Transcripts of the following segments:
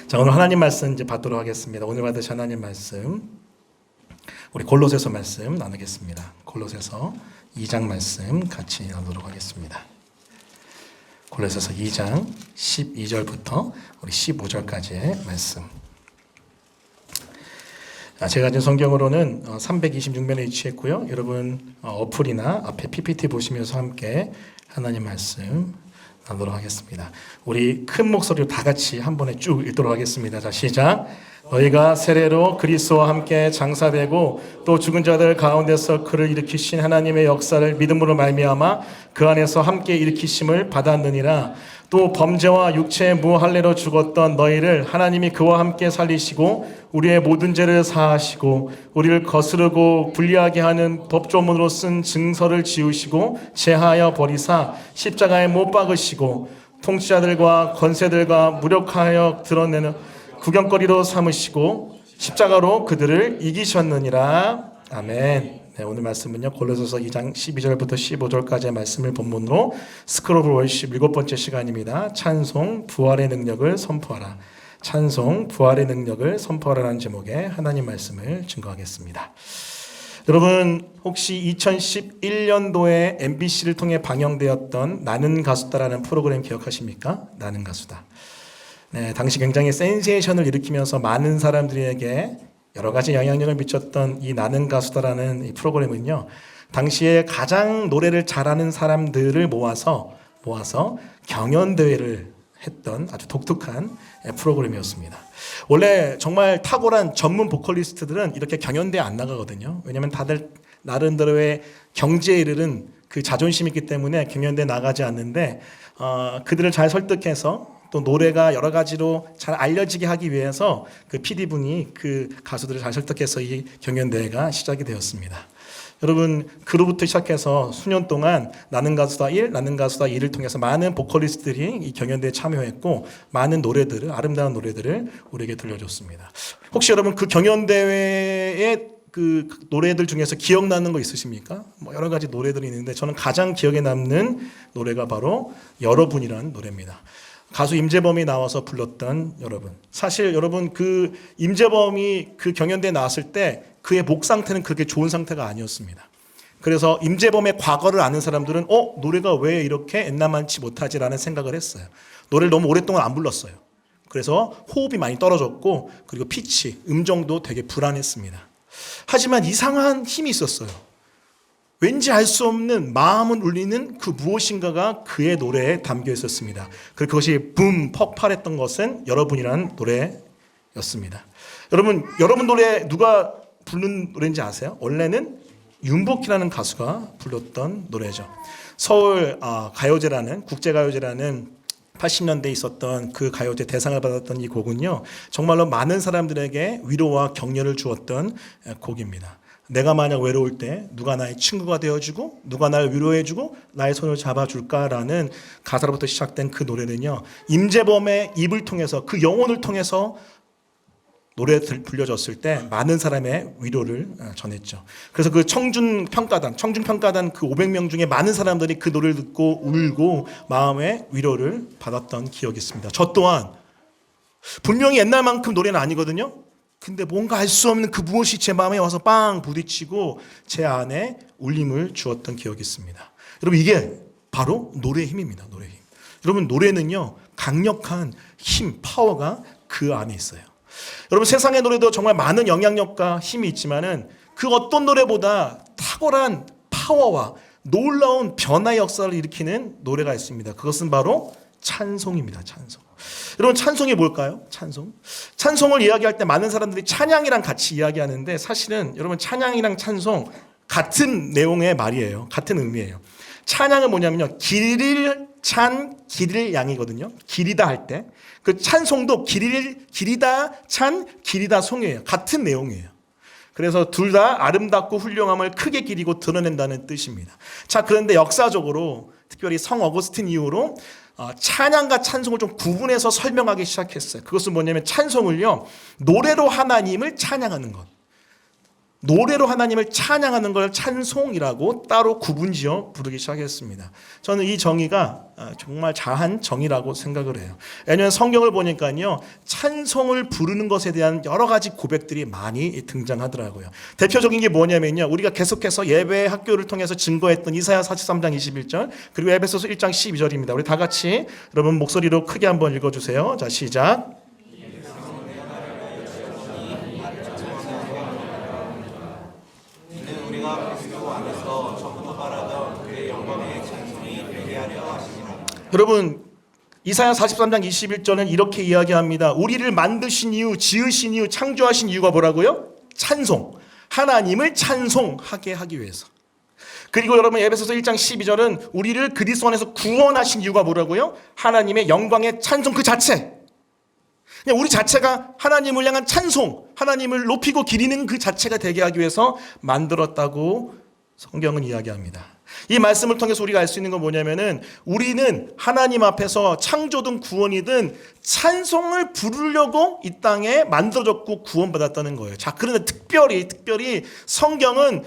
자, 오늘 하나님 말씀 이제 받도록 하겠습니다. 오늘 받으신 하나님 말씀, 우리 골로새서 말씀 나누겠습니다. 골로새서 2장 말씀 같이 나누도록 하겠습니다. 골로새서 2장 12절부터 우리 15절까지의 말씀. 제가 가진 성경으로는 326면에 위치했고요. 여러분 어플이나 앞에 PPT 보시면서 함께 하나님 말씀 나누도록 하겠습니다. 우리 큰 목소리로 다 같이 한 번에 쭉 읽도록 하겠습니다. 자, 시작. 너희가 세례로 그리스도와 함께 장사되고 또 죽은 자들 가운데서 그를 일으키신 하나님의 역사를 믿음으로 말미암아 그 안에서 함께 일으키심을 받았느니라. 또 범죄와 육체의 무할례로 죽었던 너희를 하나님이 그와 함께 살리시고 우리의 모든 죄를 사하시고 우리를 거스르고 불리하게 하는 법조문으로 쓴 증서를 지우시고 제하여 버리사 십자가에 못 박으시고 통치자들과 권세들과 무력하여 드러내는 구경거리로 삼으시고 십자가로 그들을 이기셨느니라. 아멘. 네, 오늘 말씀은요 골로새서 2장 12절부터 15절까지의 말씀을 본문으로 스크롤 오브 월십 7번째 시간입니다. 찬송 부활의 능력을 선포하라. 찬송 부활의 능력을 선포하라는 제목의 하나님 말씀을 증거하겠습니다. 여러분 혹시 2011년도에 MBC를 통해 방영되었던 나는 가수다라는 프로그램 기억하십니까? 나는 가수다. 네, 당시 굉장히 센세이션을 일으키면서 많은 사람들에게 여러 가지 영향력을 미쳤던 이 나는 가수다라는 이 프로그램은요, 당시에 가장 노래를 잘하는 사람들을 모아서 경연대회를 했던 아주 독특한 프로그램이었습니다. 원래 정말 탁월한 전문 보컬리스트들은 이렇게 경연대회 안 나가거든요. 왜냐하면 다들 나름대로의 경지에 이르는 그 자존심이 있기 때문에 경연대회 나가지 않는데 그들을 잘 설득해서 또 노래가 여러 가지로 잘 알려지게 하기 위해서 그 PD분이 그 가수들을 잘 설득해서 이 경연대회가 시작이 되었습니다. 여러분 그로부터 시작해서 수년 동안 나는 가수다 1, 나는 가수다 2를 통해서 많은 보컬리스트들이 이 경연대회에 참여했고 많은 노래들을 아름다운 노래들을 우리에게 들려줬습니다. 혹시 여러분 그 경연대회의 그 노래들 중에서 기억나는 거 있으십니까? 뭐 여러 가지 노래들이 있는데 저는 가장 기억에 남는 노래가 바로 여러분이라는 노래입니다. 가수 임재범이 나와서 불렀던 여러분. 사실 여러분 그 임재범이 그 경연대에 나왔을 때 그의 목 상태는 그렇게 좋은 상태가 아니었습니다. 그래서 임재범의 과거를 아는 사람들은 노래가 왜 이렇게 옛날만치 못하지라는 생각을 했어요. 노래를 너무 오랫동안 안 불렀어요. 그래서 호흡이 많이 떨어졌고 그리고 피치, 음정도 되게 불안했습니다. 하지만 이상한 힘이 있었어요. 왠지 알 수 없는 마음을 울리는 그 무엇인가가 그의 노래에 담겨 있었습니다. 그리고 그것이 붐 폭발했던 것은 여러분이라는 노래였습니다. 여러분 노래 누가 부른 노래인지 아세요? 원래는 윤복희라는 가수가 불렀던 노래죠. 서울 가요제라는 국제가요제라는 80년대에 있었던 그 가요제 대상을 받았던 이 곡은요, 정말로 많은 사람들에게 위로와 격려를 주었던 곡입니다. 내가 만약 외로울 때 누가 나의 친구가 되어주고 누가 나를 위로해주고 나의 손을 잡아줄까라는 가사로부터 시작된 그 노래는요, 임재범의 입을 통해서 그 영혼을 통해서 노래를 불려졌을 때 많은 사람의 위로를 전했죠. 그래서 그 청중평가단 그 500명 중에 많은 사람들이 그 노래를 듣고 울고 마음의 위로를 받았던 기억이 있습니다. 저 또한 분명히 옛날만큼 노래는 아니거든요. 근데 뭔가 알 수 없는 그 무엇이 제 마음에 와서 빵 부딪히고 제 안에 울림을 주었던 기억이 있습니다. 여러분 이게 바로 노래의 힘입니다. 노래의 힘. 여러분 노래는요 강력한 힘, 파워가 그 안에 있어요. 여러분 세상의 노래도 정말 많은 영향력과 힘이 있지만은 그 어떤 노래보다 탁월한 파워와 놀라운 변화의 역사를 일으키는 노래가 있습니다. 그것은 바로 찬송입니다. 찬송. 여러분 찬송이 뭘까요? 찬송을 이야기할 때 많은 사람들이 찬양이랑 같이 이야기하는데 사실은 여러분 찬양이랑 찬송 같은 내용의 말이에요. 같은 의미예요. 찬양은 뭐냐면요, 길을 찬 길을 양이거든요. 길이다 할 때 그 찬송도 길이다 찬 길이다 송이에요. 같은 내용이에요. 그래서 둘 다 아름답고 훌륭함을 크게 기리고 드러낸다는 뜻입니다. 자, 그런데 역사적으로 특별히 성 어거스틴 이후로 찬양과 찬송을 좀 구분해서 설명하기 시작했어요. 그것은 뭐냐면 찬송을요, 노래로 하나님을 찬양하는 것. 노래로 하나님을 찬양하는 걸 찬송이라고 따로 구분지어 부르기 시작했습니다. 저는 이 정의가 정말 자한 정의라고 생각을 해요. 왜냐하면 성경을 보니까요, 찬송을 부르는 것에 대한 여러 가지 고백들이 많이 등장하더라고요. 대표적인 게 뭐냐면요, 우리가 계속해서 예배 학교를 통해서 증거했던 이사야 43장 21절 그리고 에베소서 1장 12절입니다. 우리 다 같이 여러분 목소리로 크게 한번 읽어주세요. 자, 시작. 여러분, 이사야 43장 21절은 이렇게 이야기합니다. 우리를 만드신 이유, 지으신 이유, 창조하신 이유가 뭐라고요? 찬송. 하나님을 찬송하게 하기 위해서. 그리고 여러분, 에베소서 1장 12절은 우리를 그리스도 안에서 구원하신 이유가 뭐라고요? 하나님의 영광의 찬송 그 자체. 그냥 우리 자체가 하나님을 향한 찬송, 하나님을 높이고 기리는 그 자체가 되게 하기 위해서 만들었다고 성경은 이야기합니다. 이 말씀을 통해서 우리가 알 수 있는 건 뭐냐면은, 우리는 하나님 앞에서 창조든 구원이든 찬송을 부르려고 이 땅에 만들어졌고 구원받았다는 거예요. 자, 그런데 특별히 성경은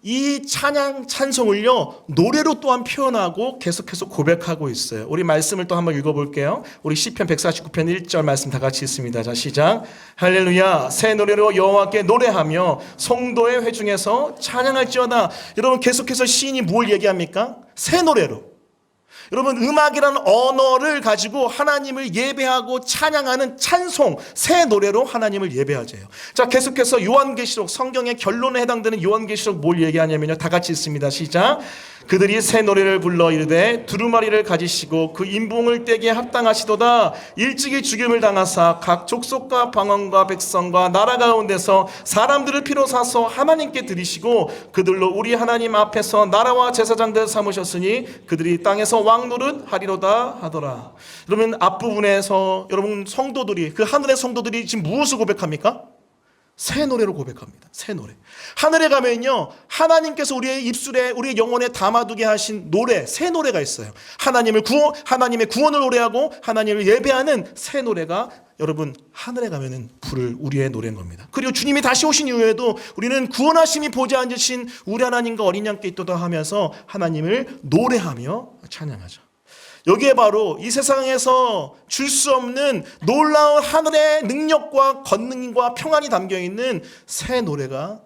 이 찬양 찬송을요, 노래로 또한 표현하고 계속해서 고백하고 있어요. 우리 말씀을 또 한번 읽어볼게요. 우리 시편 149편 1절 말씀 다 같이 읽습니다. 자, 시작. 할렐루야, 새 노래로 여호와께 노래하며 성도의 회중에서 찬양할지어다. 여러분, 계속해서 시인이 뭘 얘기합니까? 새 노래로. 여러분, 음악이라는 언어를 가지고 하나님을 예배하고 찬양하는 찬송, 새 노래로 하나님을 예배하세요. 자, 계속해서 요한계시록, 성경의 결론에 해당되는 요한계시록 뭘 얘기하냐면요, 다 같이 읽습니다. 시작. 그들이 새 노래를 불러 이르되 두루마리를 가지시고 그 인봉을 떼게 합당하시도다. 일찍이 죽임을 당하사 각 족속과 방언과 백성과 나라 가운데서 사람들을 피로 사서 하나님께 드리시고 그들로 우리 하나님 앞에서 나라와 제사장들 삼으셨으니 그들이 땅에서 왕노릇 하리로다 하더라. 여러분, 앞부분에서 여러분 성도들이, 그 하늘의 성도들이 지금 무엇을 고백합니까? 새 노래로 고백합니다. 새 노래. 하늘에 가면요, 하나님께서 우리의 입술에, 우리의 영혼에 담아두게 하신 노래, 새 노래가 있어요. 하나님의 구원을 노래하고 하나님을 예배하는 새 노래가 여러분 하늘에 가면은 부를 우리의 노래인 겁니다. 그리고 주님이 다시 오신 이후에도 우리는 구원하심이 보좌 앉으신 우리 하나님과 어린 양께 있도다 하면서 하나님을 노래하며 찬양하죠. 여기에 바로 이 세상에서 줄 수 없는 놀라운 하늘의 능력과 권능과 평안이 담겨있는 새 노래가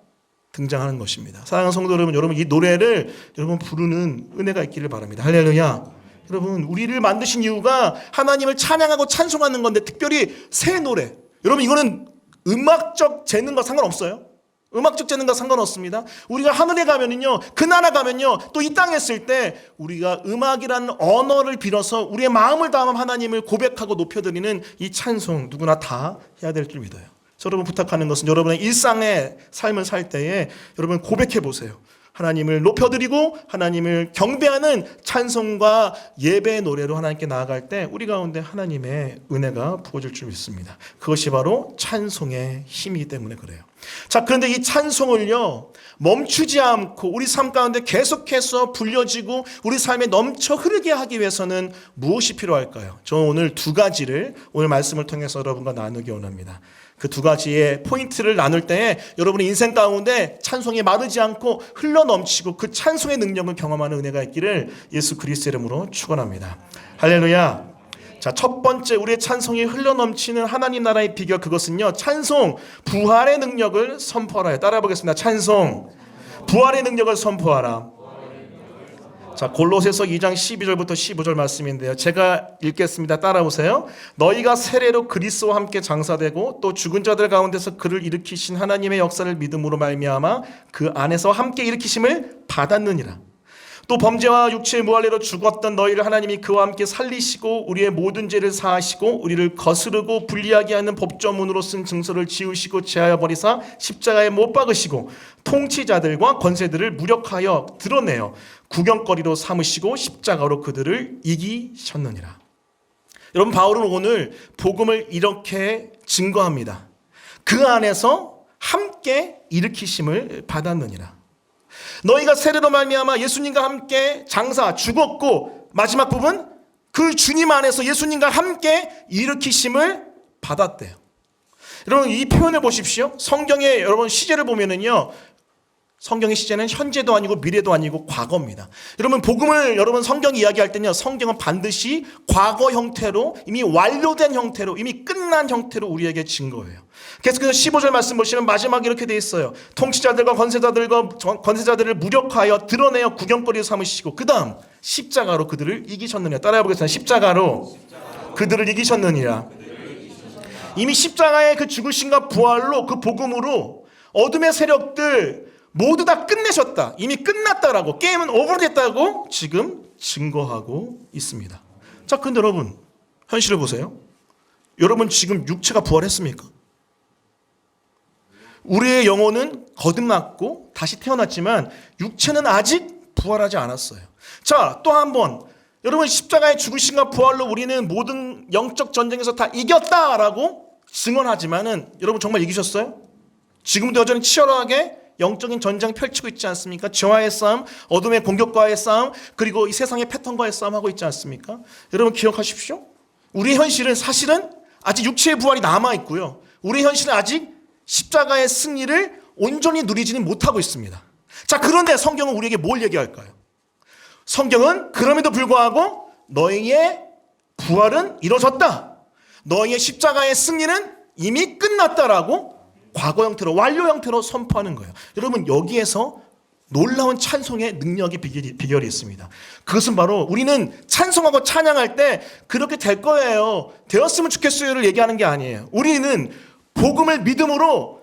등장하는 것입니다. 사랑하는 성도 여러분, 이 노래를 여러분 부르는 은혜가 있기를 바랍니다. 할렐루야. 여러분, 우리를 만드신 이유가 하나님을 찬양하고 찬송하는 건데, 특별히 새 노래. 여러분, 이거는 음악적 재능과 상관없어요. 음악적 재능과 상관없습니다. 우리가 하늘에 가면은요, 그 나라 가면요, 또 이 땅에 있을 때 우리가 음악이라는 언어를 빌어서 우리의 마음을 다함 하나님을 고백하고 높여드리는 이 찬송 누구나 다 해야 될 줄 믿어요. 여러분 부탁하는 것은 여러분의 일상의 삶을 살 때에 여러분 고백해 보세요. 하나님을 높여드리고 하나님을 경배하는 찬송과 예배의 노래로 하나님께 나아갈 때 우리 가운데 하나님의 은혜가 부어질 줄 믿습니다. 그것이 바로 찬송의 힘이기 때문에 그래요. 자, 그런데 이 찬송을요, 멈추지 않고 우리 삶 가운데 계속해서 불려지고 우리 삶에 넘쳐 흐르게 하기 위해서는 무엇이 필요할까요? 저는 오늘 두 가지를 오늘 말씀을 통해서 여러분과 나누기 원합니다. 그 두 가지의 포인트를 나눌 때에 여러분의 인생 가운데 찬송이 마르지 않고 흘러넘치고 그 찬송의 능력을 경험하는 은혜가 있기를 예수 그리스도의 이름으로 축원합니다. 할렐루야. 자, 첫 번째 우리의 찬송이 흘러넘치는 하나님 나라의 비결, 그것은요, 찬송, 부활의 능력을 선포하라. 따라해 보겠습니다. 찬송, 부활의 능력을 선포하라. 자, 골로새서 2장 12절부터 15절 말씀인데요, 제가 읽겠습니다. 따라오세요. 너희가 세례로 그리스도와 함께 장사되고 또 죽은 자들 가운데서 그를 일으키신 하나님의 역사를 믿음으로 말미암아 그 안에서 함께 일으키심을 받았느니라. 또 범죄와 육체의 무할례로 죽었던 너희를 하나님이 그와 함께 살리시고 우리의 모든 죄를 사하시고 우리를 거스르고 불리하게 하는 법조문으로 쓴 증서를 지우시고 제하여 버리사 십자가에 못 박으시고 통치자들과 권세들을 무력하여 드러내어 구경거리로 삼으시고 십자가로 그들을 이기셨느니라. 여러분, 바울은 오늘 복음을 이렇게 증거합니다. 그 안에서 함께 일으키심을 받았느니라. 너희가 세례로 말미암아 예수님과 함께 장사 죽었고 마지막 부분 그 주님 안에서 예수님과 함께 일으키심을 받았대요. 여러분 이 표현을 보십시오. 성경의 여러분 시제를 보면은요. 성경의 시제는 현재도 아니고 미래도 아니고 과거입니다. 여러분 복음을 여러분 성경이 이야기할 때는요. 성경은 반드시 과거 형태로 이미 완료된 형태로 이미 끝난 형태로 우리에게 증거해요. 계속해서 15절 말씀 보시면 마지막에 이렇게 돼 있어요. 통치자들과 권세자들을 무력하여 드러내어 구경거리로 삼으시고 그 다음 십자가로 그들을 이기셨느니라. 따라해 보겠습니다. 십자가로 그들을 이기셨느니라. 이미 십자가의 그 죽으심과 부활로 그 복음으로 어둠의 세력들 모두 다 끝내셨다. 이미 끝났다라고 게임은 오버됐다고 지금 증거하고 있습니다. 자, 근데 여러분 현실을 보세요. 여러분 지금 육체가 부활했습니까? 우리의 영혼은 거듭났고 다시 태어났지만 육체는 아직 부활하지 않았어요. 자, 또 한 번 여러분 십자가의 죽으심과 부활로 우리는 모든 영적 전쟁에서 다 이겼다라고 증언하지만은 여러분 정말 이기셨어요? 지금도 여전히 치열하게 영적인 전쟁 펼치고 있지 않습니까? 저와의 싸움, 어둠의 공격과의 싸움, 그리고 이 세상의 패턴과의 싸움하고 있지 않습니까? 여러분 기억하십시오. 우리의 현실은 사실은 아직 육체의 부활이 남아있고요. 우리의 현실은 아직 십자가의 승리를 온전히 누리지는 못하고 있습니다. 자, 그런데 성경은 우리에게 뭘 얘기할까요? 성경은 그럼에도 불구하고 너희의 부활은 이루어졌다. 너희의 십자가의 승리는 이미 끝났다라고 과거 형태로 완료 형태로 선포하는 거예요. 여러분 여기에서 놀라운 찬송의 능력의 비결이 있습니다. 그것은 바로 우리는 찬송하고 찬양할 때 그렇게 될 거예요, 되었으면 좋겠어요를 얘기하는 게 아니에요. 우리는 복음을 믿음으로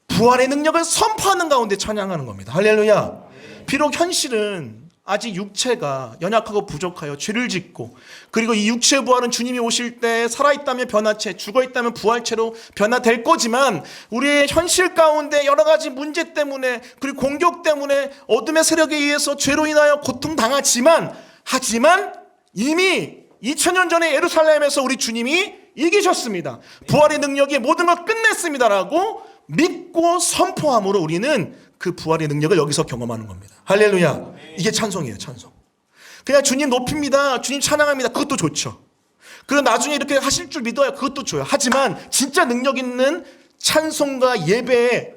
부활의 능력을 선포하는 가운데 찬양하는 겁니다. 할렐루야. 비록 현실은 아직 육체가 연약하고 부족하여 죄를 짓고 그리고 이 육체의 부활은 주님이 오실 때 살아있다면 변화체, 죽어있다면 부활체로 변화될 거지만 우리의 현실 가운데 여러 가지 문제 때문에 그리고 공격 때문에 어둠의 세력에 의해서 죄로 인하여 고통당하지만 하지만 이미 2000년 전에 예루살렘에서 우리 주님이 이기셨습니다. 부활의 능력이 모든 걸 끝냈습니다라고 믿고 선포함으로 우리는 그 부활의 능력을 여기서 경험하는 겁니다. 할렐루야. 이게 찬송이에요. 찬송. 그냥 주님 높입니다, 주님 찬양합니다, 그것도 좋죠. 그리고 나중에 이렇게 하실 줄 믿어요, 그것도 좋아요. 하지만 진짜 능력 있는 찬송과 예배의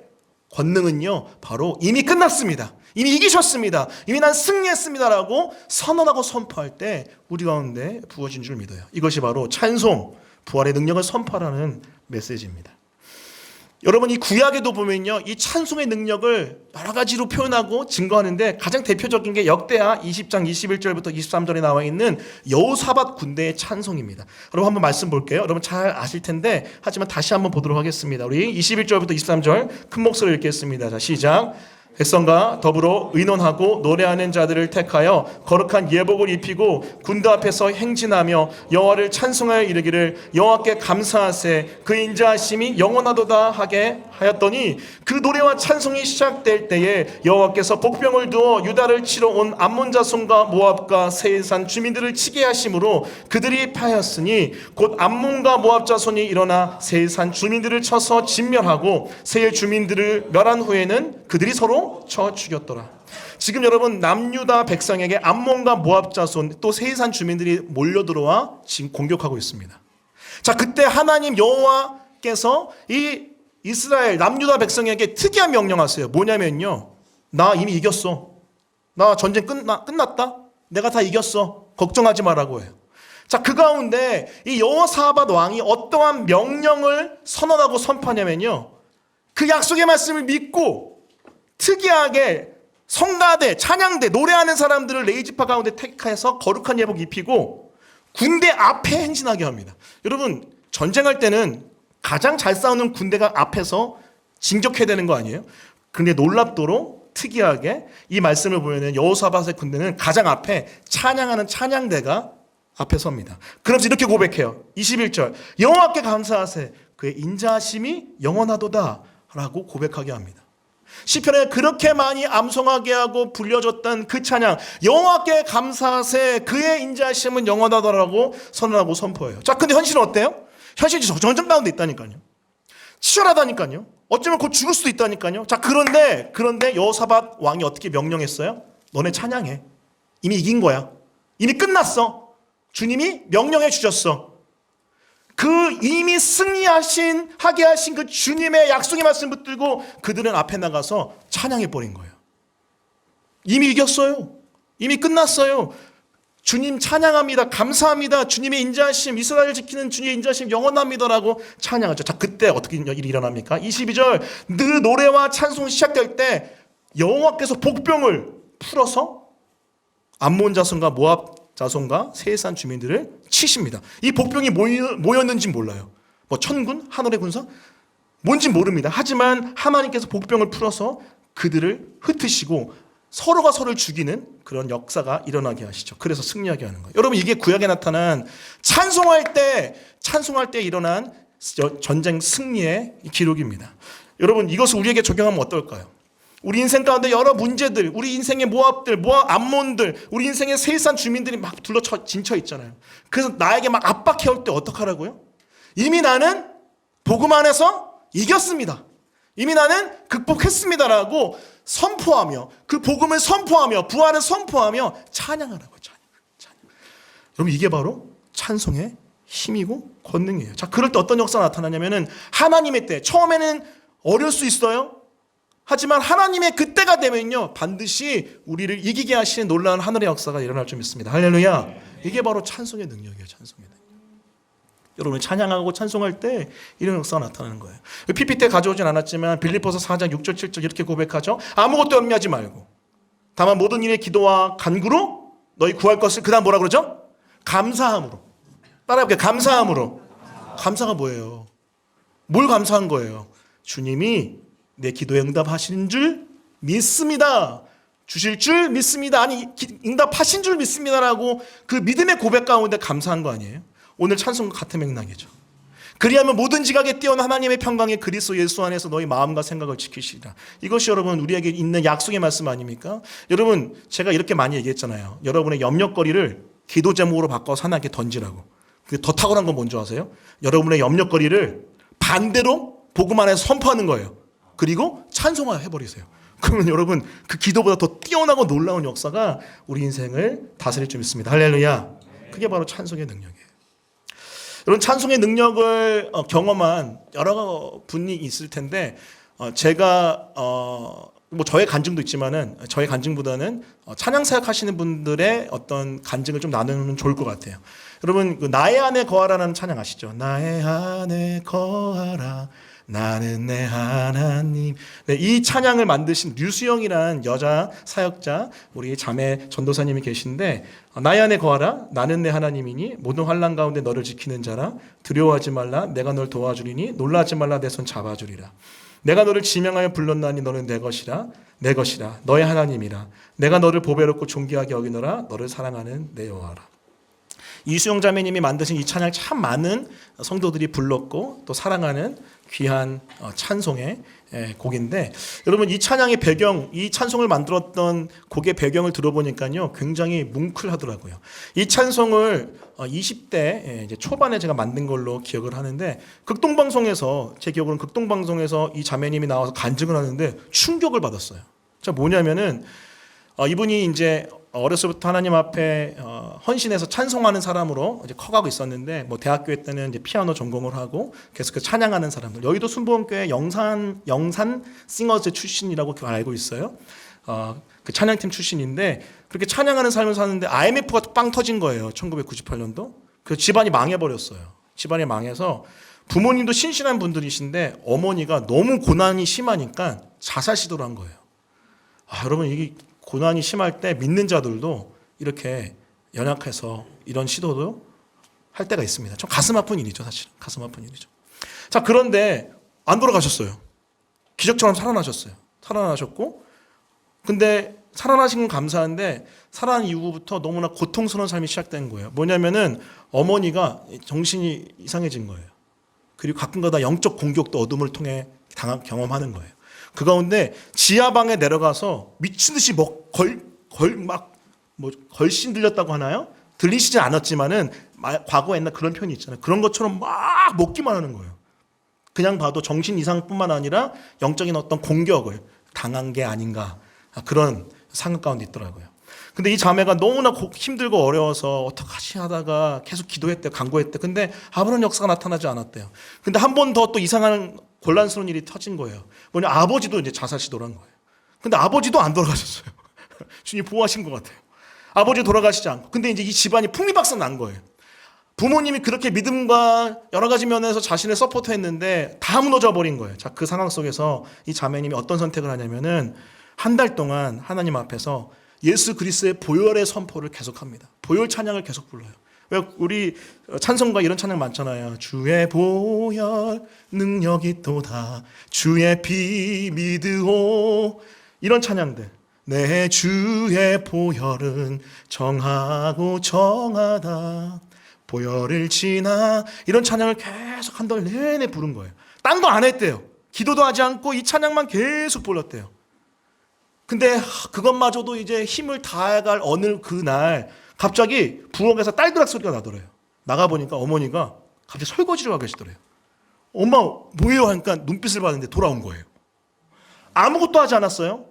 권능은요 바로 이미 끝났습니다, 이미 이기셨습니다, 이미 난 승리했습니다라고 선언하고 선포할 때 우리 가운데 부어진 줄 믿어요. 이것이 바로 찬송, 부활의 능력을 선포하라는 메시지입니다. 여러분 이 구약에도 보면요 이 찬송의 능력을 여러 가지로 표현하고 증거하는데 가장 대표적인 게 역대하 20장 21절부터 23절에 나와 있는 여호사밧 군대의 찬송입니다. 여러분 한번 말씀 볼게요. 여러분 잘 아실 텐데 하지만 다시 한번 보도록 하겠습니다. 우리 21절부터 23절 큰 목소리로 읽겠습니다. 자, 시작. 백성과 더불어 의논하고 노래하는 자들을 택하여 거룩한 예복을 입히고 군대 앞에서 행진하며 여호와를 찬송하여 이르기를 여호와께 감사하세 그 인자하심이 영원하도다 하게 하였더니 그 노래와 찬송이 시작될 때에 여호와께서 복병을 두어 유다를 치러 온 암몬 자손과 모압과 세일산 주민들을 치게 하심으로 그들이 패하였으니 곧 암몬과 모압 자손이 일어나 세일산 주민들을 쳐서 진멸하고 세일 주민들을 멸한 후에는 그들이 서로 쳐 죽였더라. 지금 여러분 남유다 백성에게 암몬과 모압 자손 또 세일산 주민들이 몰려들어와 지금 공격하고 있습니다. 자, 그때 하나님 여호와께서 이 이스라엘 남유다 백성에게 특이한 명령하세요. 뭐냐면요, 나 이미 이겼어, 나 전쟁 끝났다, 내가 다 이겼어, 걱정하지 말라고 해요. 자, 그 가운데 이 여호사밧 왕이 어떠한 명령을 선언하고 선포하냐면요, 그 약속의 말씀을 믿고 특이하게 성가대, 찬양대, 노래하는 사람들을 레이지파 가운데 택해서 거룩한 예복 입히고 군대 앞에 행진하게 합니다. 여러분 전쟁할 때는 가장 잘 싸우는 군대가 앞에서 진격해야 되는 거 아니에요? 근데 놀랍도록 특이하게 이 말씀을 보면 여호사밧의 군대는 가장 앞에 찬양하는 찬양대가 앞에 섭니다. 그러면서 이렇게 고백해요. 21절 여호와께 감사하세 그의 인자하심이 영원하도다 라고 고백하게 합니다. 시편에 그렇게 많이 암송하게 하고 불려졌던 그 찬양 여호와께 감사하세 그의 인자하심은 영원하다라고 선언하고 선포해요. 자, 근데 현실은 어때요? 현실이 전쟁 가운데 있다니까요. 치열하다니까요. 어쩌면 곧 죽을 수도 있다니까요. 자, 그런데 여호사밧 왕이 어떻게 명령했어요? 너네 찬양해. 이미 이긴 거야. 이미 끝났어. 주님이 명령해 주셨어. 그 이미 하게 하신 그 주님의 약속의 말씀 붙들고 그들은 앞에 나가서 찬양해 버린 거예요. 이미 이겼어요. 이미 끝났어요. 주님 찬양합니다. 감사합니다. 주님의 인자하심, 이스라엘 지키는 주님의 인자하심 영원합니다라고 찬양하죠. 자, 그때 어떻게 일이 일어납니까? 22절, 그 노래와 찬송이 시작될 때 여호와께서 복병을 풀어서 암몬 자손과 모압 자손과 세산 주민들을 치십니다. 이 복병이 뭐였는지 몰라요. 뭐 천군? 하늘의 군사? 뭔지 모릅니다. 하지만 하나님께서 복병을 풀어서 그들을 흩으시고 서로가 서로를 죽이는 그런 역사가 일어나게 하시죠. 그래서 승리하게 하는 거예요. 여러분, 이게 구약에 나타난 찬송할 때 일어난 전쟁 승리의 기록입니다. 여러분, 이것을 우리에게 적용하면 어떨까요? 우리 인생 가운데 여러 문제들, 우리 인생의 모압들, 암몬들, 우리 인생의 세산 주민들이 막 진쳐 있잖아요. 그래서 나에게 막 압박해올 때 어떡하라고요? 이미 나는 복음 안에서 이겼습니다. 이미 나는 극복했습니다라고 선포하며, 그 복음을 선포하며, 부활을 선포하며 찬양하라고. 찬양. 여러분, 이게 바로 찬송의 힘이고 권능이에요. 자, 그럴 때 어떤 역사가 나타나냐면은 하나님의 때, 처음에는 어려울 수 있어요. 하지만 하나님의 그때가 되면요, 반드시 우리를 이기게 하시는 놀라운 하늘의 역사가 일어날 줄 믿습니다. 할렐루야. 이게 바로 찬송의 능력이에요. 찬송의 능력. 여러분, 찬양하고 찬송할 때 이런 역사가 나타나는 거예요. PPT 가져오진 않았지만 빌립보서 4장 6절 7절 이렇게 고백하죠. 아무것도 염려하지 말고 다만 모든 일에 기도와 간구로 너희 구할 것을, 그 다음 뭐라 그러죠? 감사함으로. 따라해볼게요. 감사함으로. 감사가 뭐예요? 뭘 감사한 거예요? 주님이 내 기도에 응답하시는 줄 믿습니다. 주실 줄 믿습니다. 아니, 응답하신 줄 믿습니다라고 그 믿음의 고백 가운데 감사한 거 아니에요? 오늘 찬송과 같은 맥락이죠. 그리하면 모든 지각에 뛰어난 하나님의 평강에 그리스도 예수 안에서 너희 마음과 생각을 지키시리라. 이것이 여러분 우리에게 있는 약속의 말씀 아닙니까? 여러분, 제가 이렇게 많이 얘기했잖아요. 여러분의 염려거리를 기도 제목으로 바꿔서 하나님께 던지라고. 근데 더 탁월한 건 뭔지 아세요? 여러분의 염려거리를 반대로 복음 안에서 선포하는 거예요. 그리고 찬송화 해버리세요. 그러면 여러분, 그 기도보다 더 뛰어나고 놀라운 역사가 우리 인생을 다스릴 줄 믿습니다. 할렐루야. 그게 바로 찬송의 능력이에요. 여러분, 찬송의 능력을 경험한 여러 분이 있을 텐데, 제가 뭐 저의 간증도 있지만은 저의 간증보다는 찬양 사역 하시는 분들의 어떤 간증을 좀 나누면 좋을 것 같아요. 여러분, 그 나의 안에 거하라는 찬양 아시죠? 나의 안에 거하라. 나는 내 하나님. 네, 이 찬양을 만드신 류수영이라는 여자 사역자, 우리 자매 전도사님이 계신데, 나의 안에 거하라. 나는 내 하나님이니 모든 환난 가운데 너를 지키는 자라. 두려워하지 말라. 내가 널 도와주리니 놀라지 말라. 내 손 잡아주리라. 내가 너를 지명하여 불렀나니 너는 내 것이라. 내 것이라. 너의 하나님이라. 내가 너를 보배롭고 존귀하게 여기노라. 너를 사랑하는 내 여호와라. 이수영 자매님이 만드신 이 찬양 참 많은 성도들이 불렀고 또 사랑하는 귀한 찬송의 곡인데, 여러분, 이 찬양의 배경, 이 찬송을 만들었던 곡의 배경을 들어보니까요 굉장히 뭉클하더라고요. 이 찬송을 20대 이제 초반에 제가 만든 걸로 기억을 하는데, 극동방송에서, 제 기억으로는 극동방송에서 이 자매님이 나와서 간증을 하는데 충격을 받았어요. 자, 뭐냐면은 이분이 이제 어렸을 때부터 하나님 앞에 헌신해서 찬송하는 사람으로 이제 커가고 있었는데, 뭐 대학교 때는 이제 피아노 전공을 하고 계속 그 찬양하는 사람들, 여의도 순복음교회 영산 싱어즈 출신이라고 알고 있어요. 그 찬양팀 출신인데, 그렇게 찬양하는 삶을 사는데 IMF가 빵 터진 거예요. 1998년도. 그 집안이 망해버렸어요. 집안이 망해서 부모님도 신실한 분들이신데 어머니가 너무 고난이 심하니까 자살 시도를 한 거예요. 여러분, 이게 고난이 심할 때 믿는 자들도 이렇게 연약해서 이런 시도도 할 때가 있습니다. 좀 가슴 아픈 일이죠, 사실은. 가슴 아픈 일이죠. 자, 그런데 안 돌아가셨어요. 기적처럼 살아나셨어요. 살아나셨고, 근데 살아나신 건 감사한데 살아난 이후부터 너무나 고통스러운 삶이 시작된 거예요. 뭐냐면은 어머니가 정신이 이상해진 거예요. 그리고 가끔가다 영적 공격도 어둠을 통해 경험하는 거예요. 그 가운데 지하방에 내려가서 미친 듯이 걸신 들렸다고 하나요? 들리시진 않았지만은 과거 옛날 그런 표현이 있잖아요. 그런 것처럼 막 먹기만 하는 거예요. 그냥 봐도 정신 이상뿐만 아니라 영적인 어떤 공격을 당한 게 아닌가, 그런 상황 가운데 있더라고요. 근데 이 자매가 너무나 힘들고 어려워서 어떡하지 하다가 계속 기도했대요. 간구했대요. 근데 아무런 역사가 나타나지 않았대요. 근데 한 번 더 또 이상한 곤란스러운 일이 터진 거예요. 뭐냐, 아버지도 이제 자살 시도를 한 거예요. 근데 아버지도 안 돌아가셨어요. 주님 보호하신 것 같아요. 아버지 돌아가시지 않고. 근데 이제 이 집안이 풍비박산 난 거예요. 부모님이 그렇게 믿음과 여러 가지 면에서 자신을 서포트했는데 다 무너져 버린 거예요. 자, 그 상황 속에서 이 자매님이 어떤 선택을 하냐면은 한 달 동안 하나님 앞에서 예수 그리스도의 보혈의 선포를 계속합니다. 보혈 찬양을 계속 불러요. 왜 우리 찬송가 이런 찬양 많잖아요. 주의 보혈 능력이 또다 주의 피 믿으오, 이런 찬양들. 내 주의 보혈은 정하고 정하다 보혈을 지나, 이런 찬양을 계속 한 달 내내 부른 거예요. 딴 거 안 했대요. 기도도 하지 않고 이 찬양만 계속 불렀대요. 근데 그것마저도 이제 힘을 다해갈 어느 그날 갑자기 부엌에서 딸그락 소리가 나더래요. 나가보니까 어머니가 갑자기 설거지를 하고 계시더래요. 엄마 뭐예요? 하니까 눈빛을 봤는데 돌아온 거예요. 아무것도 하지 않았어요.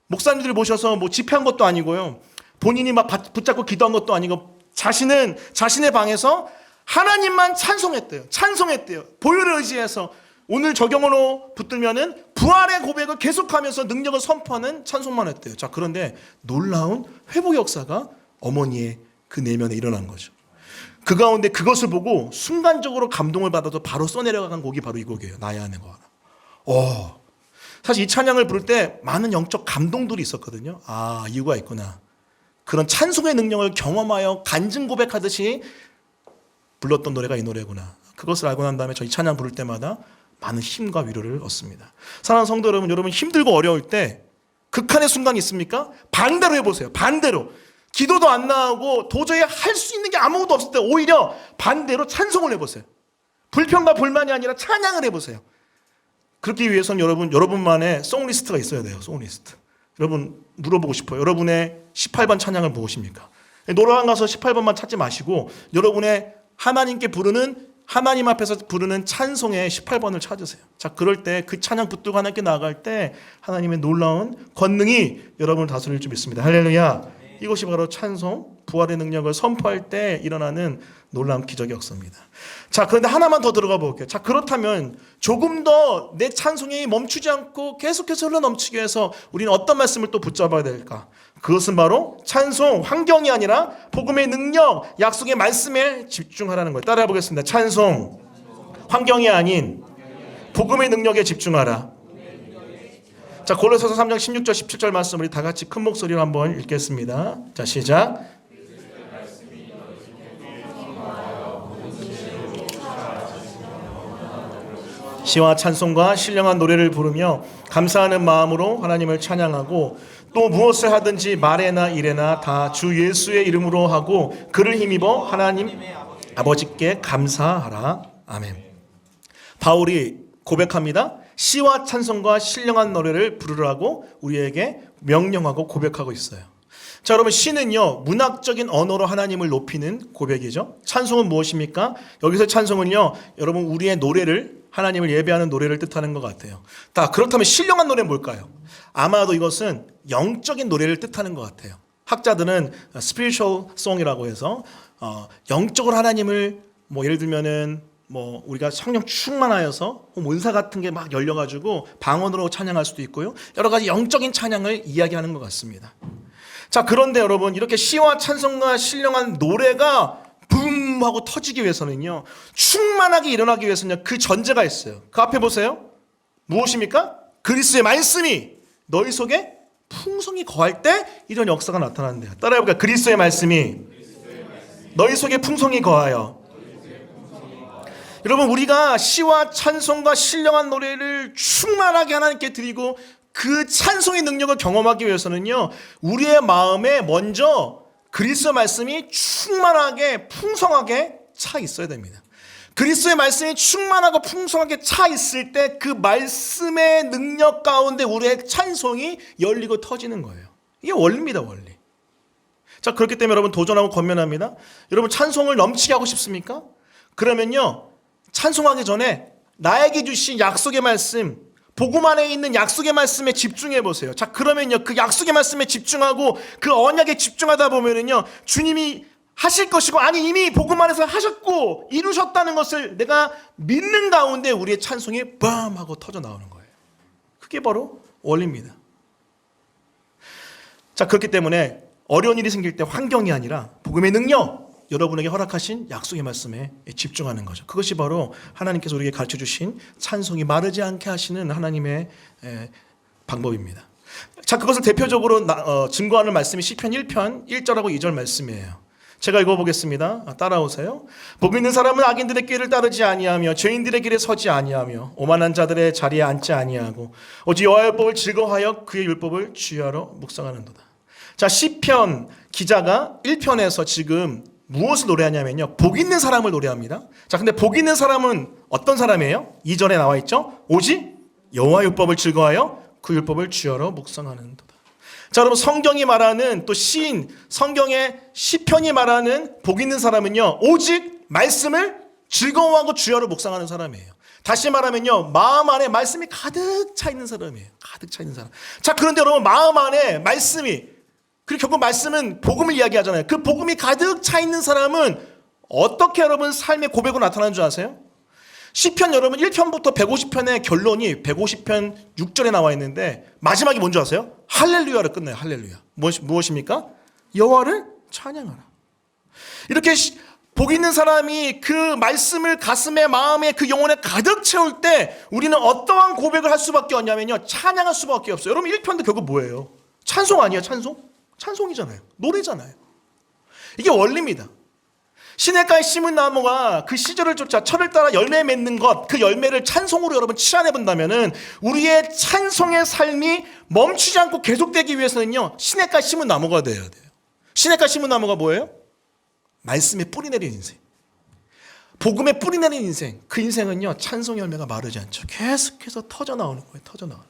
목사님들 모셔서 뭐 집회한 것도 아니고요. 본인이 막 붙잡고 기도한 것도 아니고 자신의 방에서 하나님만 찬송했대요. 찬송했대요. 보혈을 의지해서. 오늘 적용으로 붙들면은 부활의 고백을 계속하면서 능력을 선포하는 찬송만 했대요. 자, 그런데 놀라운 회복 역사가 어머니의 그 내면에 일어난 거죠. 그 가운데 그것을 보고 순간적으로 감동을 받아서 바로 써내려간 곡이 바로 이 곡이에요. 나의 아내가 와라. 사실 이 찬양을 부를 때 많은 영적 감동들이 있었거든요. 아, 이유가 있구나. 그런 찬송의 능력을 경험하여 간증 고백하듯이 불렀던 노래가 이 노래구나. 그것을 알고 난 다음에 저희 찬양 부를 때마다 많은 힘과 위로를 얻습니다. 사랑하는 성도 여러분 힘들고 어려울 때 극한의 순간이 있습니까? 반대로 해보세요. 반대로. 기도도 안 나오고 도저히 할 수 있는 게 아무것도 없을 때 오히려 반대로 찬송을 해보세요. 불평과 불만이 아니라 찬양을 해보세요. 그렇기 위해서는 여러분만의 송리스트가 있어야 돼요. 송리스트. 여러분 물어보고 싶어요. 여러분의 18번 찬양을 무엇입니까? 노래방 가서 18번만 찾지 마시고 여러분의 하나님 앞에서 부르는 찬송의 18번을 찾으세요. 자, 그럴 때 그 찬양 붙들고 하나님께 나아갈 때 하나님의 놀라운 권능이 여러분을 다스릴 줄 믿습니다. 할렐루야. 이것이 바로 찬송, 부활의 능력을 선포할 때 일어나는 놀라운 기적의 역사입니다. 자, 그런데 하나만 더 들어가 볼게요. 자, 그렇다면 조금 더 내 찬송이 멈추지 않고 계속해서 흘러넘치기 위해서 우리는 어떤 말씀을 또 붙잡아야 될까? 그것은 바로 찬송, 환경이 아니라 복음의 능력, 약속의 말씀에 집중하라는 거예요. 따라해 보겠습니다. 찬송, 환경이 아닌 복음의 능력에 집중하라. 자, 골로새서 3장 16절 17절 말씀 우리 다 같이 큰 목소리로 한번 읽겠습니다. 자, 시작. 시와 찬송과 신령한 노래를 부르며 감사하는 마음으로 하나님을 찬양하고 또 무엇을 하든지 말에나 일에나 다 주 예수의 이름으로 하고 그를 힘입어 하나님 아버지께 감사하라. 아멘. 바울이 고백합니다. 시와 찬송과 신령한 노래를 부르라고 우리에게 명령하고 고백하고 있어요. 자, 여러분 시는요 문학적인 언어로 하나님을 높이는 고백이죠. 찬송은 무엇입니까? 여기서 찬송은요 여러분 우리의 노래를, 하나님을 예배하는 노래를 뜻하는 것 같아요. 자, 그렇다면 신령한 노래는 뭘까요? 아마도 이것은 영적인 노래를 뜻하는 것 같아요. 학자들은 spiritual song이라고 해서 영적으로 하나님을 예를 들면은 우리가 성령 충만하여서 은사 같은 게 막 열려가지고 방언으로 찬양할 수도 있고요. 여러 가지 영적인 찬양을 이야기하는 것 같습니다. 자, 그런데 여러분 이렇게 시와 찬송과 신령한 노래가 붐 하고 터지기 위해서는요 충만하게 일어나기 위해서는요 그 전제가 있어요. 그 앞에 보세요. 무엇입니까? 그리스도의 말씀이 너희 속에 풍성히 거할 때 이런 역사가 나타난대요. 따라해볼까요? 그리스도의 말씀이 너희 속에 풍성히 거하여. 여러분 우리가 시와 찬송과 신령한 노래를 충만하게 하나님께 드리고 그 찬송의 능력을 경험하기 위해서는요 우리의 마음에 먼저 그리스도의 말씀이 충만하게 풍성하게 차 있어야 됩니다. 그리스도의 말씀이 충만하고 풍성하게 차 있을 때 그 말씀의 능력 가운데 우리의 찬송이 열리고 터지는 거예요. 이게 원리입니다. 원리. 자, 그렇기 때문에 여러분 도전하고 권면합니다. 여러분 찬송을 넘치게 하고 싶습니까? 그러면요 찬송하기 전에 나에게 주신 약속의 말씀, 복음 안에 있는 약속의 말씀에 집중해 보세요. 자, 그러면요, 그 약속의 말씀에 집중하고 그 언약에 집중하다 보면은요, 주님이 하실 것이고, 아니 이미 복음 안에서 하셨고 이루셨다는 것을 내가 믿는 가운데 우리의 찬송이 빰 하고 터져 나오는 거예요. 그게 바로 원리입니다. 자, 그렇기 때문에 어려운 일이 생길 때 환경이 아니라 복음의 능력, 여러분에게 허락하신 약속의 말씀에 집중하는 거죠. 그것이 바로 하나님께서 우리에게 가르쳐 주신 찬송이 마르지 않게 하시는 하나님의 방법입니다. 자, 그것을 대표적으로 증거하는 말씀이 시편 1편 1절하고 2절 말씀이에요. 제가 읽어보겠습니다. 따라오세요. 복 있는 사람은 악인들의 길을 따르지 아니하며 죄인들의 길에 서지 아니하며 오만한 자들의 자리에 앉지 아니하고 오직 여호와의 율법을 즐거워하여 그의 율법을 주야로 묵상하는도다. 자, 시편 기자가 1편에서 지금 무엇을 노래하냐면요, 복 있는 사람을 노래합니다. 자, 근데 복 있는 사람은 어떤 사람이에요? 2절에 나와 있죠. 오직 여호와의 율법을 즐거워하여 그 율법을 주야로 묵상하는도다. 자, 여러분, 성경이 말하는 또 시인, 성경의 시편이 말하는 복 있는 사람은요, 오직 말씀을 즐거워하고 주야로 묵상하는 사람이에요. 다시 말하면요, 마음 안에 말씀이 가득 차 있는 사람이에요. 가득 차 있는 사람. 자, 그런데 여러분, 마음 안에 말씀이, 그리고 결국 말씀은 복음을 이야기하잖아요. 그 복음이 가득 차 있는 사람은 어떻게 여러분 삶의 고백으로 나타나는 줄 아세요? 시편 여러분 1편부터 150편의 결론이 150편 6절에 나와 있는데 마지막이 뭔지 아세요? 할렐루야를 끝내요. 할렐루야. 무엇입니까? 여호와를 찬양하라. 이렇게 복 있는 사람이 그 말씀을 가슴에, 마음에, 그 영혼에 가득 채울 때 우리는 어떠한 고백을 할 수밖에 없냐면요, 찬양할 수밖에 없어요. 여러분 1편도 결국 뭐예요? 찬송 아니에요? 찬송? 찬송이잖아요. 노래잖아요. 이게 원리입니다. 시냇가에 심은 나무가 그 시절을 쫓아 철을 따라 열매 맺는 것, 그 열매를 찬송으로 여러분 치환해 본다면은 우리의 찬송의 삶이 멈추지 않고 계속되기 위해서는요, 시냇가에 심은 나무가 되어야 돼요. 시냇가에 심은 나무가 뭐예요? 말씀에 뿌리 내린 인생, 복음에 뿌리 내린 인생. 그 인생은요, 찬송의 열매가 마르지 않죠. 계속해서 터져 나오는 거예요. 터져 나오는 거예요.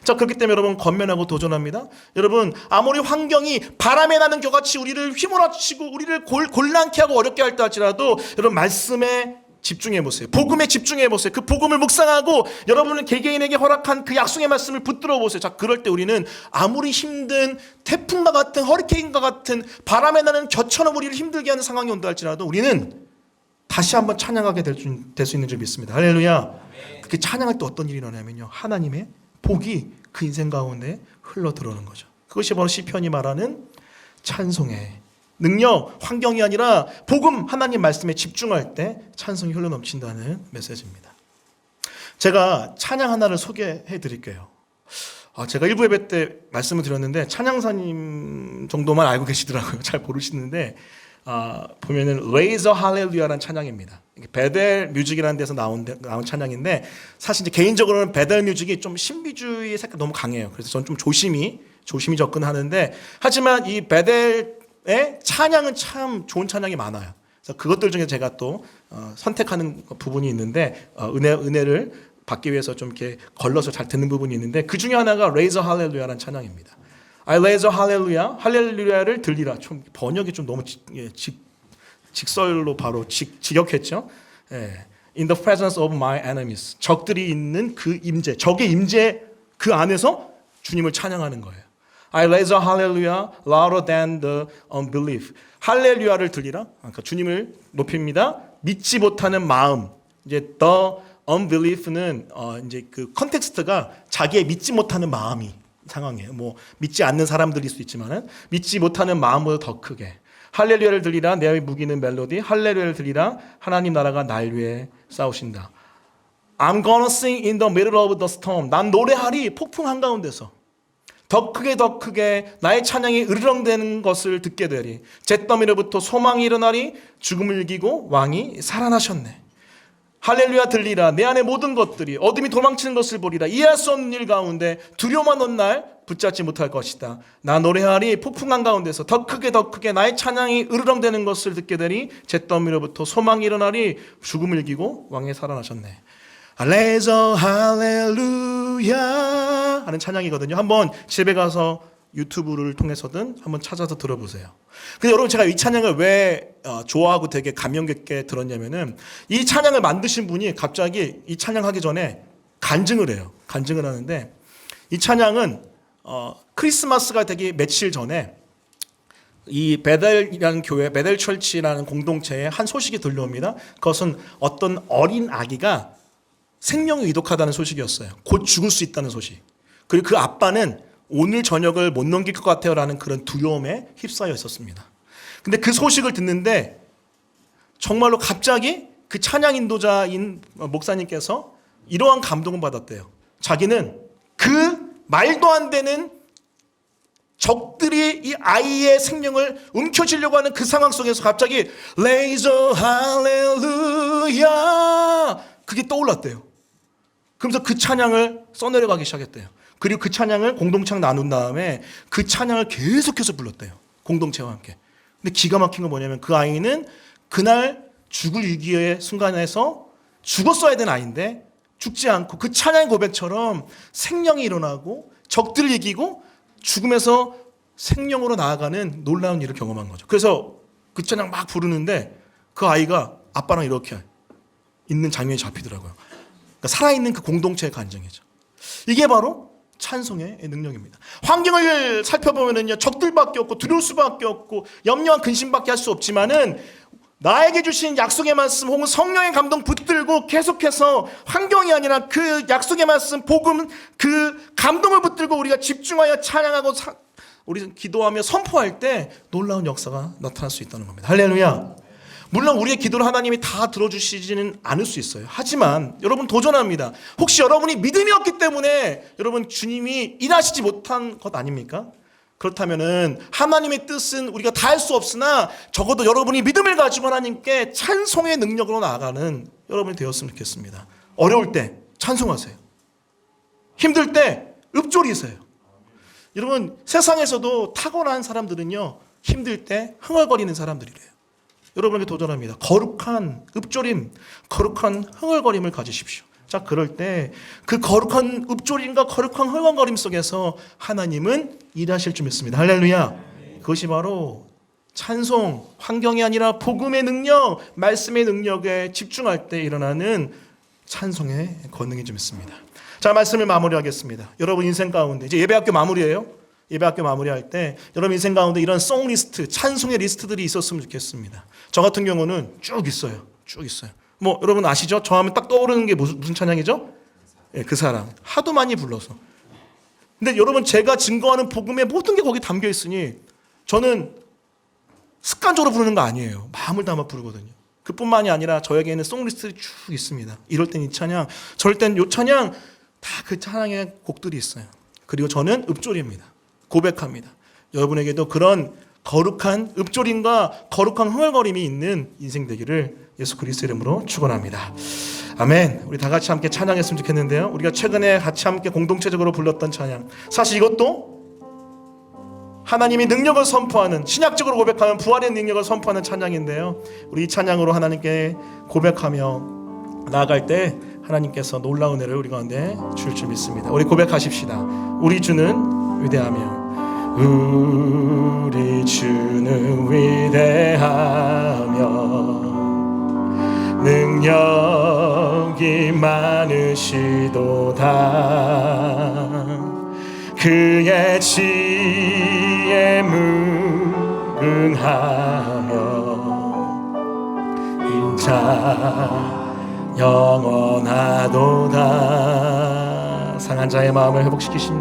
자, 그렇기 때문에 여러분 권면하고 도전합니다. 여러분, 아무리 환경이 바람에 나는 겨같이 우리를 휘몰아치고 우리를 곤란케 하고 어렵게 할다 할지라도 여러분 말씀에 집중해 보세요. 복음에 집중해 보세요. 그 복음을 묵상하고 여러분은 개개인에게 허락한 그 약속의 말씀을 붙들어 보세요. 자, 그럴 때 우리는 아무리 힘든 태풍과 같은 허리케인과 같은 바람에 나는 겨처럼 우리를 힘들게 하는 상황이 온다 할지라도 우리는 다시 한번 찬양하게 될 수 있는 줄 믿습니다. 할렐루야. 그렇게 찬양할 때 어떤 일이 일어나냐면요, 하나님의 복이 그 인생 가운데 흘러 들어오는 거죠. 그것이 바로 시편이 말하는 찬송의 능력, 환경이 아니라 복음, 하나님 말씀에 집중할 때 찬송이 흘러 넘친다는 메시지입니다. 제가 찬양 하나를 소개해 드릴게요. 제가 일부 예배 때 말씀을 드렸는데 찬양사님 정도만 알고 계시더라고요. 잘 모르시는데 보면은 Raise a Hallelujah라는 찬양입니다. 베델 뮤직이라는 데서 나온 찬양인데, 사실 이제 개인적으로는 베델 뮤직이 좀 신비주의 색깔 너무 강해요. 그래서 저는 좀 조심히 접근하는데, 하지만 이 베델의 찬양은 참 좋은 찬양이 많아요. 그래서 그것들 중에 제가 또 선택하는 부분이 있는데, 은혜를 받기 위해서 좀 이렇게 걸러서 잘 듣는 부분이 있는데, 그 중에 하나가 Raise a Hallelujah라는 찬양입니다. I raise a hallelujah, 할렐루야를 들리라. 좀 번역이 좀 너무 직설로 바로 직역했죠. 예. In the presence of my enemies, 적들이 있는 그 임재, 적의 임재 그 안에서 주님을 찬양하는 거예요. I raise a hallelujah louder than the unbelief. 할렐루야를 들리라. 그러니까 주님을 높입니다. 믿지 못하는 마음. 이제 the unbelief는 이제 그 컨텍스트가 자기의 믿지 못하는 마음이 상황이에요. 뭐 믿지 않는 사람들일 수 있지만은 믿지 못하는 마음보다 더 크게 할렐루야를 들리라. 내 무기는 멜로디. 할렐루야를 들리라. 하나님 나라가 날 위해 싸우신다. I'm gonna sing in the middle of the storm. 난 노래하리 폭풍 한가운데서. 더 크게 나의 찬양이 으르렁대는 것을 듣게 되리. 잿더미로부터 소망이 일어나리. 죽음을 이기고 왕이 살아나셨네. 할렐루야 들리라. 내 안의 모든 것들이 어둠이 도망치는 것을 보리라. 이해할 수 없는 일 가운데 두려움만 온 날 붙잡지 못할 것이다. 나 노래하리. 폭풍 한가운데서 더 크게 나의 찬양이 으르렁대는 것을 듣게 되리. 잿더미로부터 소망이 일어나리. 죽음을 이기고 왕이 살아나셨네. 할렐루야 할렐루야 하는 찬양이거든요. 한번 집에 가서 유튜브를 통해서든 한번 찾아서 들어보세요. 근데 여러분, 제가 이 찬양을 왜 좋아하고 되게 감명 깊게 들었냐면은 이 찬양을 만드신 분이 갑자기 이 찬양하기 전에 간증을 해요. 간증을 하는데, 이 찬양은 크리스마스가 되기 며칠 전에 이 베델이라는 교회, 베델 철치라는 공동체에 한 소식이 들려옵니다. 그것은 어떤 어린 아기가 생명이 위독하다는 소식이었어요. 곧 죽을 수 있다는 소식. 그리고 그 아빠는 오늘 저녁을 못 넘길 것 같아요 라는 그런 두려움에 휩싸여 있었습니다. 근데 그 소식을 듣는데 정말로 갑자기 그 찬양 인도자인 목사님께서 이러한 감동을 받았대요. 자기는 그 말도 안 되는 적들이 이 아이의 생명을 움켜쥐려고 하는 그 상황 속에서 갑자기 레이저 할렐루야 그게 떠올랐대요. 그러면서 그 찬양을 써내려가기 시작했대요. 그리고 그 찬양을 공동체랑 나눈 다음에 그 찬양을 계속해서 불렀대요. 공동체와 함께. 근데 기가 막힌 건 뭐냐면 그 아이는 그날 죽을 위기의 순간에서 죽었어야 되는 아이인데 죽지 않고 그 찬양의 고백처럼 생명이 일어나고 적들을 이기고 죽음에서 생명으로 나아가는 놀라운 일을 경험한 거죠. 그래서 그 찬양 막 부르는데 그 아이가 아빠랑 이렇게 있는 장면이 잡히더라고요. 그러니까 살아있는 그 공동체의 간증이죠. 이게 바로 찬송의 능력입니다. 환경을 살펴보면요, 적들밖에 없고 두려울 수밖에 없고 염려와 근심밖에 할 수 없지만은 나에게 주신 약속의 말씀 혹은 성령의 감동 붙들고 계속해서 환경이 아니라 그 약속의 말씀, 복음, 그 감동을 붙들고 우리가 집중하여 찬양하고 우리 기도하며 선포할 때 놀라운 역사가 나타날 수 있다는 겁니다. 할렐루야. 물론 우리의 기도를 하나님이 다 들어주시지는 않을 수 있어요. 하지만 여러분 도전합니다. 혹시 여러분이 믿음이 없기 때문에 여러분 주님이 일하시지 못한 것 아닙니까? 그렇다면은 하나님의 뜻은 우리가 다 할 수 없으나 적어도 여러분이 믿음을 가지고 하나님께 찬송의 능력으로 나아가는 여러분이 되었으면 좋겠습니다. 어려울 때 찬송하세요. 힘들 때 읊조리세요. 여러분 세상에서도 탁월한 사람들은요 힘들 때 흥얼거리는 사람들이래요. 여러분에게 도전합니다. 거룩한 읊조림, 거룩한 흥얼거림을 가지십시오. 자, 그럴 때 그 거룩한 읊조림과 거룩한 흥얼거림 속에서 하나님은 일하실 줄 믿습니다. 할렐루야. 그것이 바로 찬송, 환경이 아니라 복음의 능력, 말씀의 능력에 집중할 때 일어나는 찬송의 권능인 줄 믿습니다. 자, 말씀을 마무리하겠습니다. 여러분 인생 가운데 이제 예배학교 마무리예요. 예배학교 마무리할 때 여러분 인생 가운데 이런 송 리스트, 찬송의 리스트들이 있었으면 좋겠습니다. 저 같은 경우는 쭉 있어요. 쭉 있어요. 뭐 여러분 아시죠? 저 하면 딱 떠오르는 게 무슨 찬양이죠? 예, 그 사람. 하도 많이 불러서. 근데 여러분 제가 증거하는 복음의 모든 게 거기 담겨 있으니 저는 습관적으로 부르는 거 아니에요. 마음을 담아 부르거든요. 그뿐만이 아니라 저에게는 송 리스트가 쭉 있습니다. 이럴 땐 이 찬양, 저럴 땐 이 찬양, 다 그 찬양의 곡들이 있어요. 그리고 저는 읊조리입니다. 고백합니다. 여러분에게도 그런 거룩한 읊조림과 거룩한 흥얼거림이 있는 인생 되기를 예수 그리스도 이름으로 축원합니다. 아멘. 우리 다 같이 함께 찬양했으면 좋겠는데요. 우리가 최근에 같이 함께 공동체적으로 불렀던 찬양, 사실 이것도 하나님이 능력을 선포하는, 신약적으로 고백하면 부활의 능력을 선포하는 찬양인데요. 우리 이 찬양으로 하나님께 고백하며 나아갈 때 하나님께서 놀라운 은혜를 우리 가운데 줄 줄 믿습니다. 우리 고백하십시다. 우리 주는 위대하며, 우리 주는 위대하며 능력이 많으시도다. 그의 지혜에 무궁하며 인자 영원하도다. 상한 자의 마음을 회복시키신,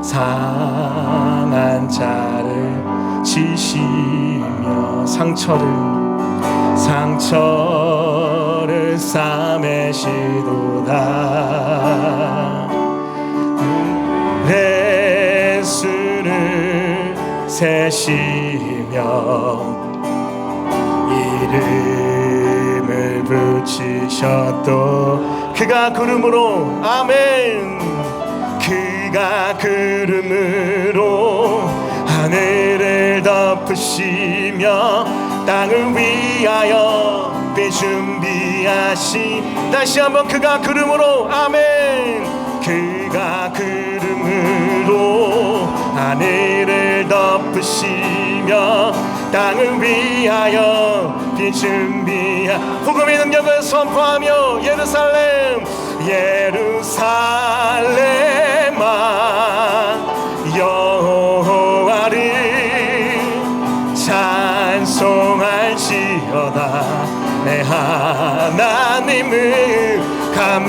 상한 자를 지시며 상처를 싸매시도다. 예수를 세시며 이름을 붙이셨도 그가 구름으로, 아멘. 그가 구름으로 하늘을 덮으시며 땅을 위하여 배 준비하시. 다시 한번 그가 구름으로, 아멘. 그가 구름으로 하늘을 덮으시며 땅을 위하여 비 준비하. 복음의 능력을 선포하며 예루살렘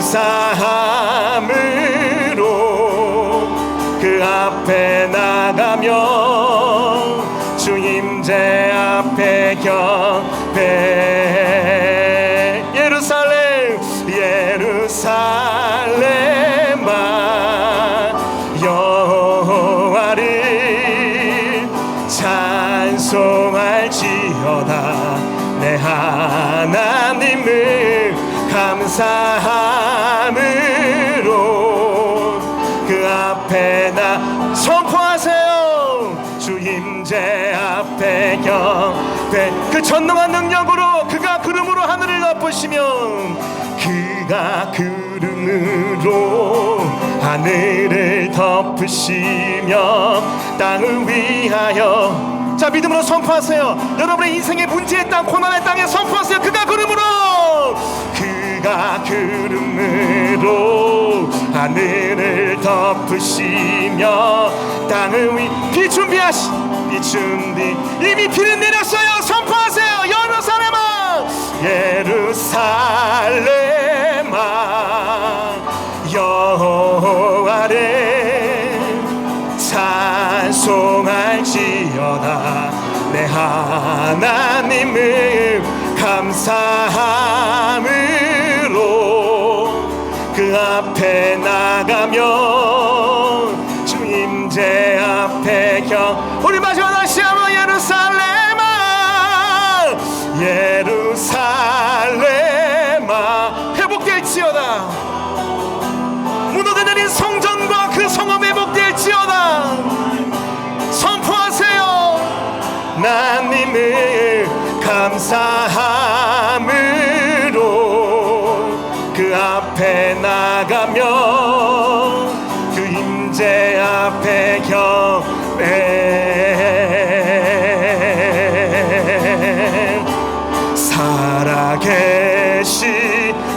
감사함으로 그 앞에 나가며 주님제 앞에 경배. 예루살렘 예루살렘아 여호와를 찬송할지어다. 내 하나님을 감사함으로 그 앞에 나 선포하세요. 주임제 앞에 경배. 그 전능한 능력으로 그가 구름으로 하늘을 덮으시면 그가 구름으로 하늘을 덮으시며 땅을 위하여. 자, 믿음으로 선포하세요. 여러분의 인생의 문제의 땅, 고난의 땅에 선포하세요. 그가 구름으로, 그가 구름으로 하늘을 덮으시며 땅을 위. 비 준비하시, 비 준비. 이미 비는 내렸어요. 선포하세요. 예루살렘아 예루살렘아 여호와를 찬송할지어다. 내 하나님을 감사함으로 그 앞에 나가며 주임제 앞에 우리 마지막 다시 한번 예루살렘아 예루살렘아 회복될지어다. 무너져내린 성전과 그 성읍 회복될지어다. 선포하세요. 하나님을 감사함으로 그 앞에 나가며 그 임재 앞에 경배. 살아계시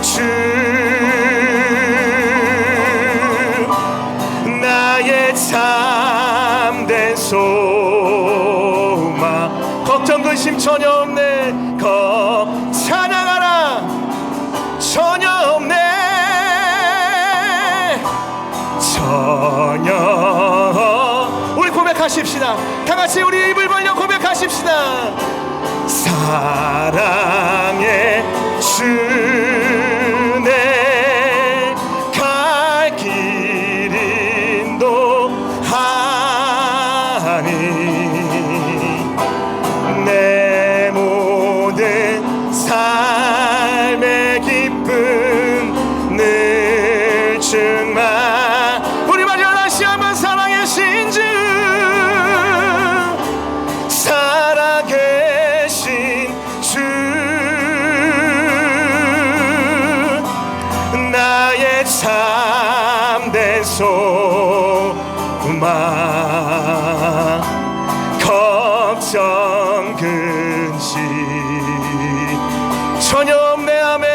주 나의 참된 소망. 걱정 근심 전혀 없네. 찬양하라. 전혀 없네. 전혀. 우리 고백하십시다. 다같이 우리 입을 벌려 고백하십시다. 사랑의 주네 갈 길 인도하니 내 모든 삶의 기쁨 늘 충만. 우리 마지막 다시 한번 사랑의 신주 살아계신 주 나의 참된 소망. 걱정 근심 전혀 없네. 아멘.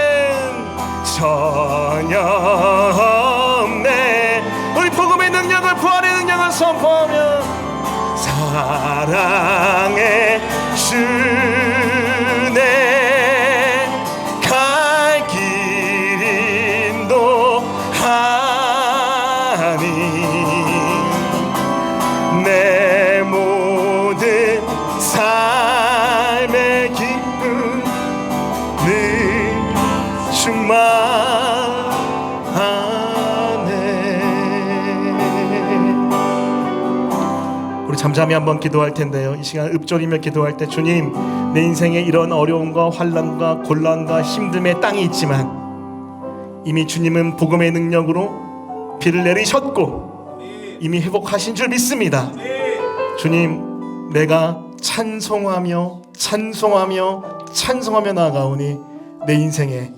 전혀 없네. 우리 복음의 능력을, 부활의 능력을 선포하며 사랑의 주네 갈 길 인도하니 내 모든 삶의 기쁨 늘 충만하네. 우리 잠잠히 한번 기도할 텐데요. 이 시간 읊조리며 기도할 때, 주님, 내 인생에 이런 어려움과 환난과 곤란과 힘듦의 땅이 있지만 이미 주님은 복음의 능력으로 비를 내리셨고 이미 회복하신 줄 믿습니다. 주님, 내가 찬송하며 나아가오니 내 인생에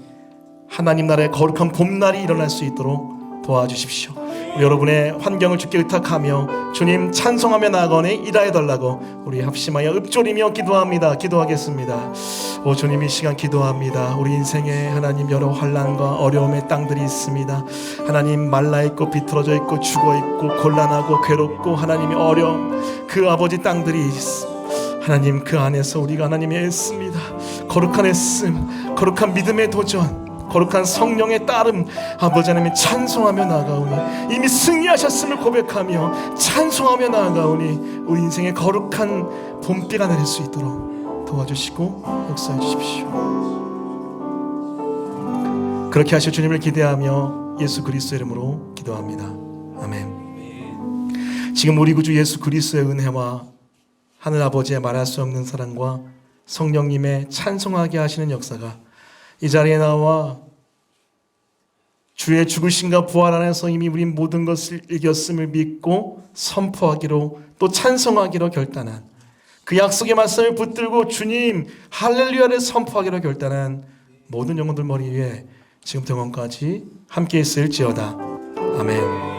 하나님 나라의 거룩한 봄날이 일어날 수 있도록 도와주십시오. 여러분의 환경을 주께 의탁하며 주님 찬송하며 나아가오니 일하여달라고 우리 합심하여 읊조리며 기도하겠습니다. 오 주님, 이 시간 기도합니다. 우리 인생에 하나님 여러 환난과 어려움의 땅들이 있습니다. 하나님, 말라있고 비틀어져 있고 죽어있고 곤란하고 괴롭고 하나님의 어려움, 그 아버지 땅들이 있습니다. 하나님, 그 안에서 우리가 하나님의 애씁니다. 거룩한 애씀, 거룩한 믿음의 도전, 거룩한 성령의 따름 아버지 하나님 찬송하며 나아가오니 이미 승리하셨음을 고백하며 찬송하며 나아가오니 우리 인생의 거룩한 봄비가 내릴 수 있도록 도와주시고 역사해 주십시오. 그렇게 하실 주님을 기대하며 예수 그리스도의 이름으로 기도합니다. 아멘. 지금 우리 구주 예수 그리스도의 은혜와 하늘 아버지의 말할 수 없는 사랑과 성령님의 찬송하게 하시는 역사가 이 자리에 나와 주의 죽으심과 부활 안에서 이미 우리 모든 것을 이겼음을 믿고 선포하기로 또 찬송하기로 결단한 그 약속의 말씀을 붙들고 주님 할렐루야를 선포하기로 결단한 모든 영혼들 머리 위에 지금부터 영원까지 함께 있을지어다. 아멘.